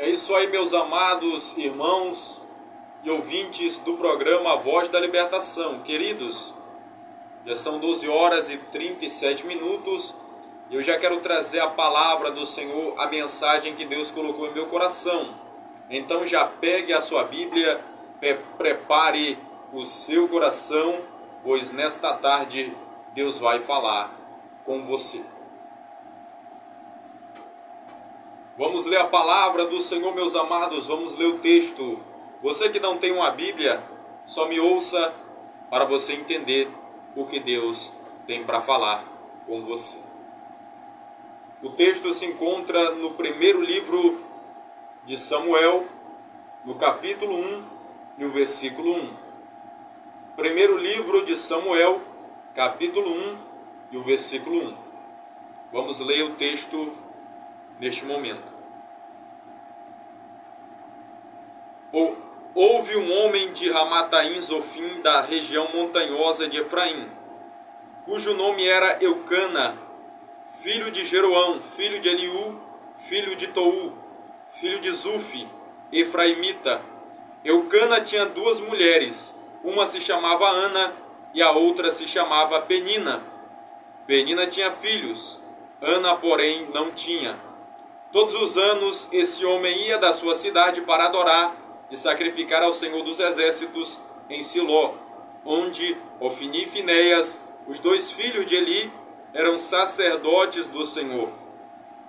É isso aí, meus amados irmãos e ouvintes do programa A Voz da Libertação. Queridos, já são 12 horas e 37 minutos e eu já quero trazer a palavra do Senhor, a mensagem que Deus colocou em meu coração. Então já pegue a sua Bíblia, prepare o seu coração, pois nesta tarde Deus vai falar com você. Vamos ler a palavra do Senhor, meus amados, vamos ler o texto. Você que não tem uma Bíblia, só me ouça para você entender o que Deus tem para falar com você. O texto se encontra no primeiro livro de Samuel, no capítulo 1 e o versículo 1. Primeiro livro de Samuel, capítulo 1 e o versículo 1. Vamos ler o texto neste momento. Houve um homem de Ramataim Zofim, da região montanhosa de Efraim, cujo nome era Eucana, filho de Jeroão, filho de Eliú, filho de Tou, filho de Zufi, efraimita. Eucana tinha duas mulheres, uma se chamava Ana e a outra se chamava Penina. Penina tinha filhos, Ana, porém, não tinha. Todos os anos esse homem ia da sua cidade para adorar e sacrificar ao Senhor dos Exércitos em Siló, onde Ofni e Finéias, os dois filhos de Eli, eram sacerdotes do Senhor.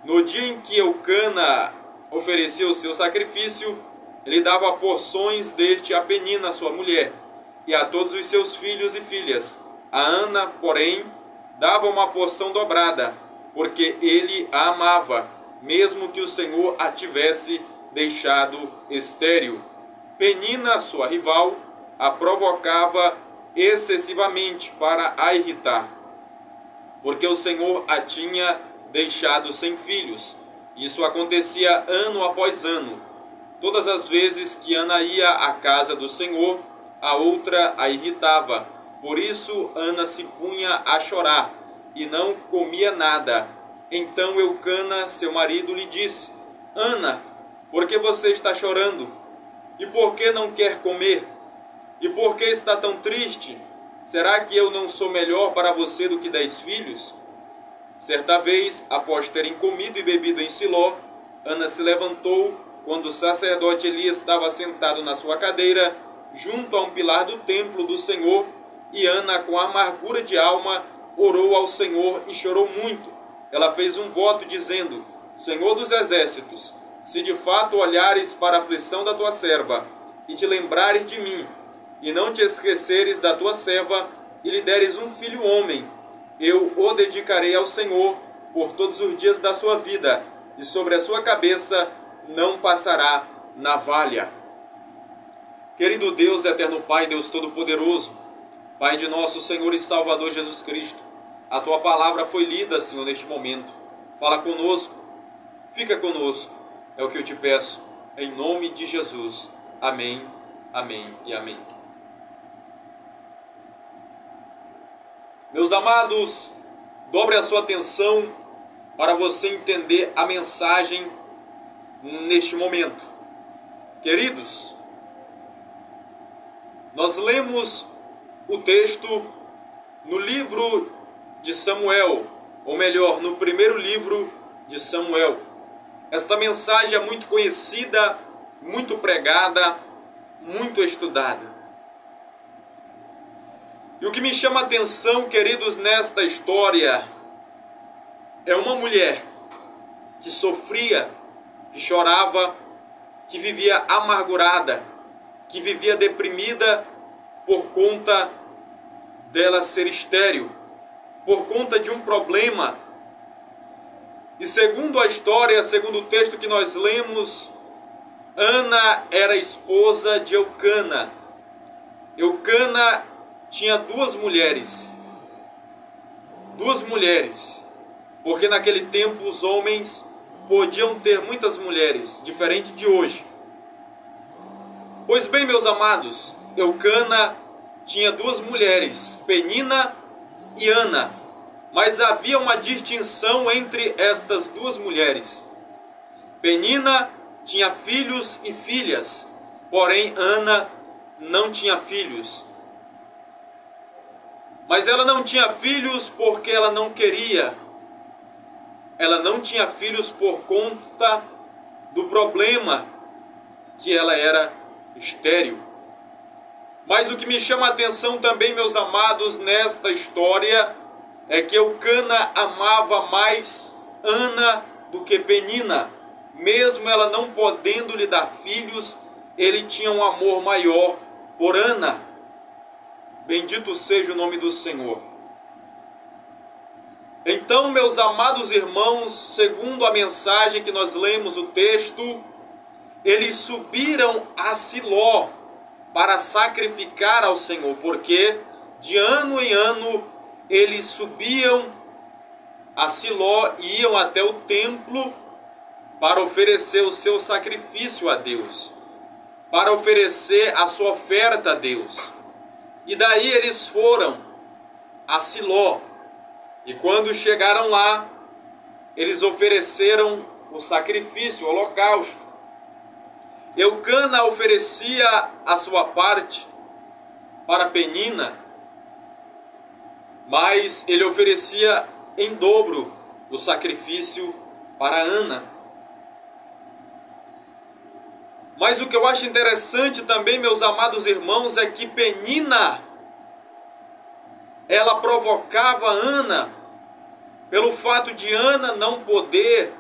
No dia em que Eucana ofereceu o seu sacrifício, ele dava porções deste a Penina, sua mulher, e a todos os seus filhos e filhas. A Ana, porém, dava uma porção dobrada, porque ele a amava, mesmo que o Senhor a tivesse deixado estéril. Penina, sua rival, a provocava excessivamente para a irritar, porque o Senhor a tinha deixado sem filhos. Isso acontecia ano após ano. Todas as vezes que Ana ia à casa do Senhor, a outra a irritava. Por isso Ana se punha a chorar e não comia nada. Então Eucana, seu marido, lhe disse: Ana, por que você está chorando? E por que não quer comer? E por que está tão triste? Será que eu não sou melhor para você do que 10 filhos? Certa vez, após terem comido e bebido em Siló, Ana se levantou quando o sacerdote Eli estava sentado na sua cadeira, junto a um pilar do templo do Senhor, e Ana, com amargura de alma, orou ao Senhor e chorou muito. Ela fez um voto dizendo: Senhor dos Exércitos, se de fato olhares para a aflição da tua serva, e te lembrares de mim, e não te esqueceres da tua serva, e lhe deres um filho homem, eu o dedicarei ao Senhor por todos os dias da sua vida, e sobre a sua cabeça não passará navalha. Querido Deus, eterno Pai, Deus Todo-Poderoso, Pai de nosso Senhor e Salvador Jesus Cristo, a tua palavra foi lida, Senhor, neste momento. Fala conosco, fica conosco, é o que eu te peço, em nome de Jesus. Amém, amém e amém. Meus amados, dobre a sua atenção para você entender a mensagem neste momento. Queridos, nós lemos o texto no livro de Samuel, ou melhor, no primeiro livro de Samuel. Esta mensagem é muito conhecida, muito pregada, muito estudada. E o que me chama a atenção, queridos, nesta história, é uma mulher que sofria, que chorava, que vivia amargurada, que vivia deprimida por conta dela ser estéril, por conta de um problema. E segundo a história, segundo o texto que nós lemos, Ana era esposa de Eucana. Eucana tinha duas mulheres, porque naquele tempo os homens podiam ter muitas mulheres, diferente de hoje. Pois bem, meus amados, Eucana tinha duas mulheres, Penina e Ana, mas havia uma distinção entre estas duas mulheres. Penina tinha filhos e filhas, porém Ana não tinha filhos. Mas ela não tinha filhos porque ela não queria. Ela não tinha filhos por conta do problema que ela era estéril. Mas o que me chama a atenção também, meus amados, nesta história, é que Eucana amava mais Ana do que Penina. Mesmo ela não podendo lhe dar filhos, ele tinha um amor maior por Ana. Bendito seja o nome do Senhor. Então, meus amados irmãos, segundo a mensagem que nós lemos o texto, eles subiram a Siló para sacrificar ao Senhor, porque de ano em ano eles subiam a Siló e iam até o templo para oferecer o seu sacrifício a Deus, para oferecer a sua oferta a Deus. E daí eles foram a Siló, e quando chegaram lá, eles ofereceram o sacrifício, o holocausto. Eucana oferecia a sua parte para Penina, mas ele oferecia em dobro o sacrifício para Ana. Mas o que eu acho interessante também, meus amados irmãos, é que Penina, ela provocava Ana, pelo fato de Ana não poder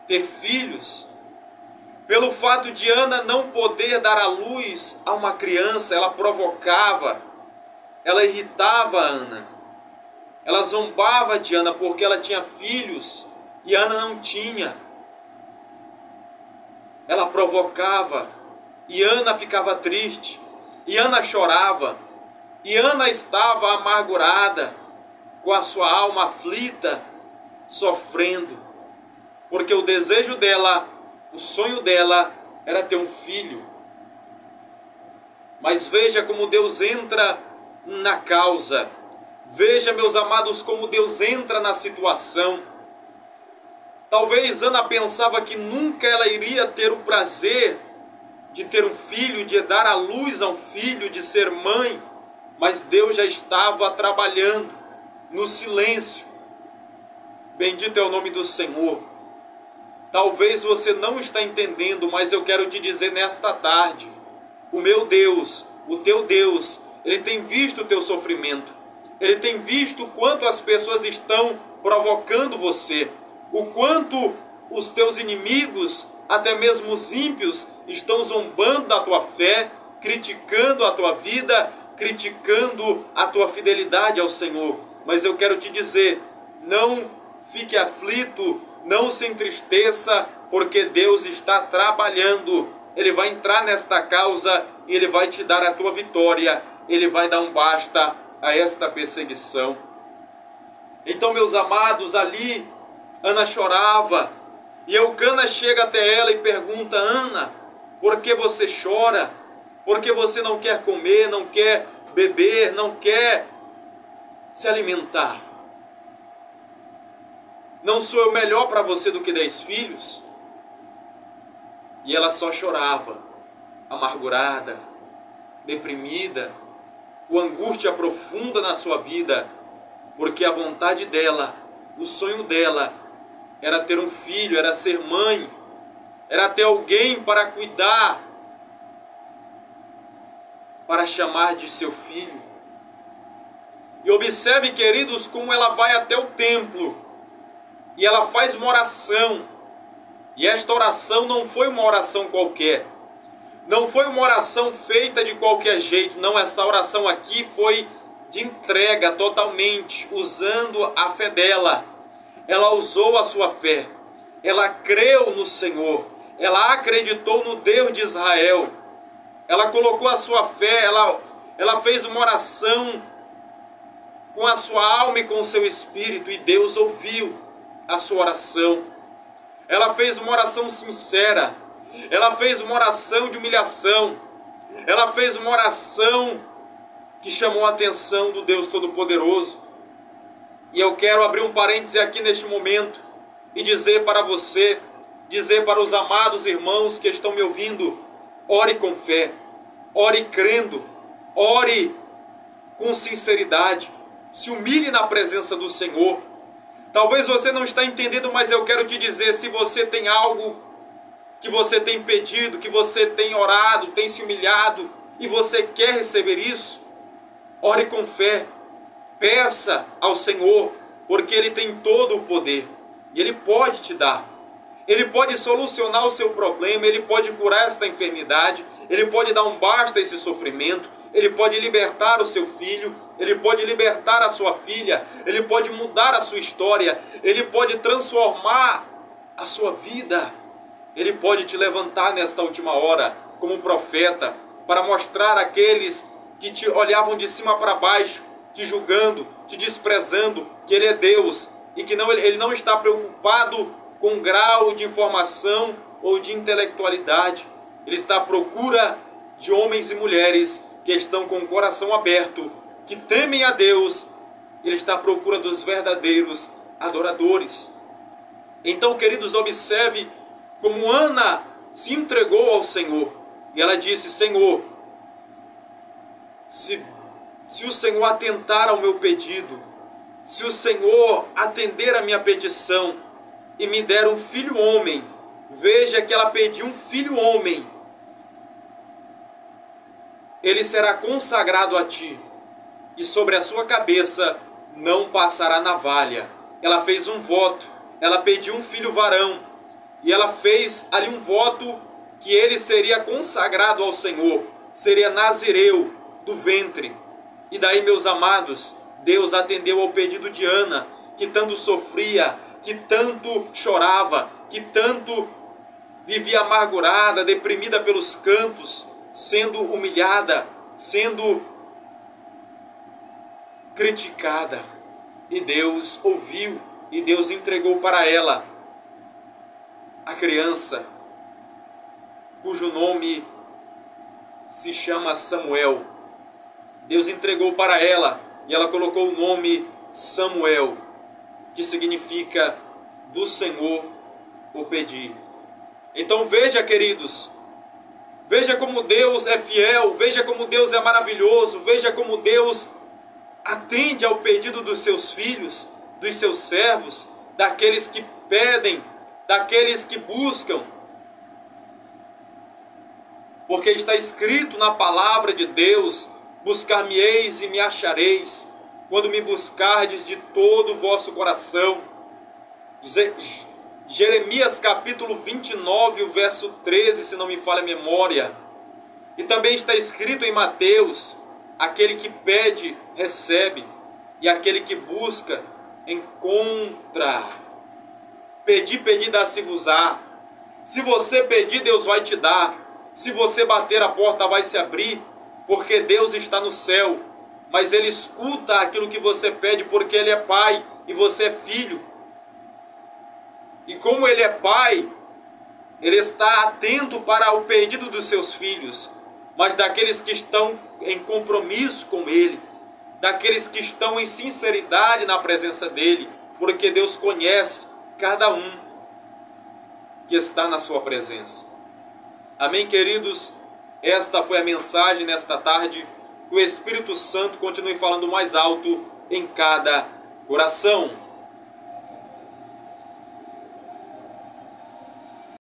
ter filhos, pelo fato de Ana não poder dar à luz a uma criança, ela provocava, ela irritava Ana, ela zombava de Ana porque ela tinha filhos e Ana não tinha. Ela provocava e Ana ficava triste, e Ana chorava, e Ana estava amargurada, com a sua alma aflita, sofrendo, porque o desejo dela, o sonho dela era ter um filho. Mas veja como Deus entra na causa, veja, meus amados, como Deus entra na situação. Talvez Ana pensava que nunca ela iria ter o prazer de ter um filho, de dar à luz a um filho, de ser mãe, mas Deus já estava trabalhando no silêncio. Bendito é o nome do Senhor. Talvez você não está entendendo, mas eu quero te dizer nesta tarde, o meu Deus, o teu Deus, Ele tem visto o teu sofrimento, Ele tem visto o quanto as pessoas estão provocando você, o quanto os teus inimigos, até mesmo os ímpios, estão zombando da tua fé, criticando a tua vida, criticando a tua fidelidade ao Senhor. Mas eu quero te dizer, não fique aflito, não se entristeça, porque Deus está trabalhando. Ele vai entrar nesta causa e Ele vai te dar a tua vitória. Ele vai dar um basta a esta perseguição. Então, meus amados, ali Ana chorava, e Eucana chega até ela e pergunta: Ana, por que você chora? Por que você não quer comer, não quer beber, não quer se alimentar? Não sou eu melhor para você do que 10 filhos? E ela só chorava, amargurada, deprimida, com angústia profunda na sua vida, porque a vontade dela, o sonho dela, era ter um filho, era ser mãe, era ter alguém para cuidar, para chamar de seu filho. E observe, queridos, como ela vai até o templo, e ela faz uma oração, e esta oração não foi uma oração qualquer, não foi uma oração feita de qualquer jeito, não, essa oração aqui foi de entrega totalmente, usando a fé dela. Ela usou a sua fé, ela creu no Senhor, ela acreditou no Deus de Israel, ela colocou a sua fé, ela fez uma oração com a sua alma e com o seu espírito, e Deus ouviu a sua oração. Ela fez uma oração sincera, ela fez uma oração de humilhação, ela fez uma oração que chamou a atenção do Deus Todo-Poderoso. E eu quero abrir um parêntese aqui neste momento e dizer para você dizer para os amados irmãos que estão me ouvindo: ore com fé, ore crendo, ore com sinceridade, se humilhe na presença do Senhor. Talvez você não está entendendo, mas eu quero te dizer, se você tem algo que você tem pedido, que você tem orado, tem se humilhado, e você quer receber isso, ore com fé, peça ao Senhor, porque Ele tem todo o poder, e Ele pode te dar. Ele pode solucionar o seu problema, Ele pode curar esta enfermidade, Ele pode dar um basta a esse sofrimento, Ele pode libertar o seu filho, Ele pode libertar a sua filha, Ele pode mudar a sua história, Ele pode transformar a sua vida. Ele pode te levantar nesta última hora como profeta para mostrar àqueles que te olhavam de cima para baixo, te julgando, te desprezando, que Ele é Deus e que Ele não está preocupado com o grau de informação ou de intelectualidade. Ele está à procura de homens e mulheres que estão com o coração aberto, que temem a Deus. Ele está à procura dos verdadeiros adoradores. Então, queridos, observe como Ana se entregou ao Senhor. E ela disse: Senhor, se o Senhor atentar ao meu pedido, se o Senhor atender a minha petição e me der um filho homem, veja que ela pediu um filho homem, ele será consagrado a ti, e sobre a sua cabeça não passará navalha. Ela fez um voto, ela pediu um filho varão, e ela fez ali um voto que ele seria consagrado ao Senhor, seria nazireu do ventre. E daí, meus amados, Deus atendeu ao pedido de Ana, que tanto sofria, que tanto chorava, que tanto vivia amargurada, deprimida pelos cantos, sendo humilhada, sendo criticada. E Deus ouviu, e Deus entregou para ela a criança, cujo nome se chama Samuel. Deus entregou para ela, e ela colocou o nome Samuel, que significa do Senhor o pedir. Então veja, queridos, veja como Deus é fiel, veja como Deus é maravilhoso, veja como Deus atende ao pedido dos seus filhos, dos seus servos, daqueles que pedem, daqueles que buscam. Porque está escrito na palavra de Deus: buscar-me-eis e me achareis, quando me buscardes de todo o vosso coração. Jeremias capítulo 29, o verso 13, se não me falha a memória. E também está escrito em Mateus: aquele que pede, recebe, e aquele que busca, encontra. Pedi, pedi, dá-se-vos-á. Se você pedir, Deus vai te dar. Se você bater, a porta vai se abrir, porque Deus está no céu. Mas Ele escuta aquilo que você pede, porque Ele é Pai e você é filho. E como Ele é Pai, Ele está atento para o pedido dos seus filhos, mas daqueles que estão em compromisso com Ele, daqueles que estão em sinceridade na presença dEle, porque Deus conhece cada um que está na sua presença. Amém, queridos? Esta foi a mensagem nesta tarde. Que o Espírito Santo continue falando mais alto em cada coração.